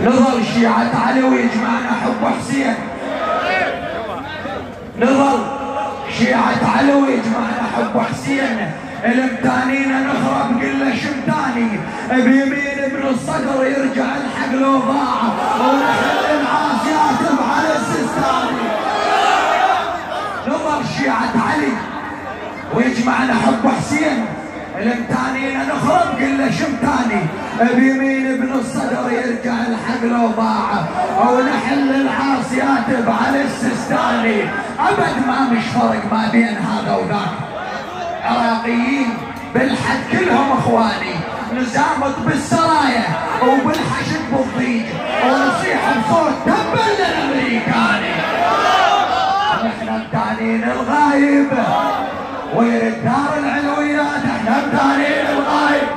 نظل شيعة علي ويجمعنا حب حسين، نظل شيعة علي ويجمعنا حب حسين. المتانينا نخرب كله شمتاني، بيمين ابن الصدر يرجع الحق لو ضاع، ونحل العاصيات بعلى السستاني. نظل شيعة علي ويجمعنا حب حسين، المتانينا نخرب كله شمتاني، بيمين ابن الصدر يرجع الحق لو ضاع، ونحل العاصيات بعلى السستاني. ابد ما مش فرق ما بين هذا وذاك، عراقيين بالحد كلهم اخواني، نزامط بالسرايا وبالحشد بالضيج، ونصيح بصوت تبا للامريكاني. احنا متانين الغايب ويرد دار العلويات، احنا متانين الغايب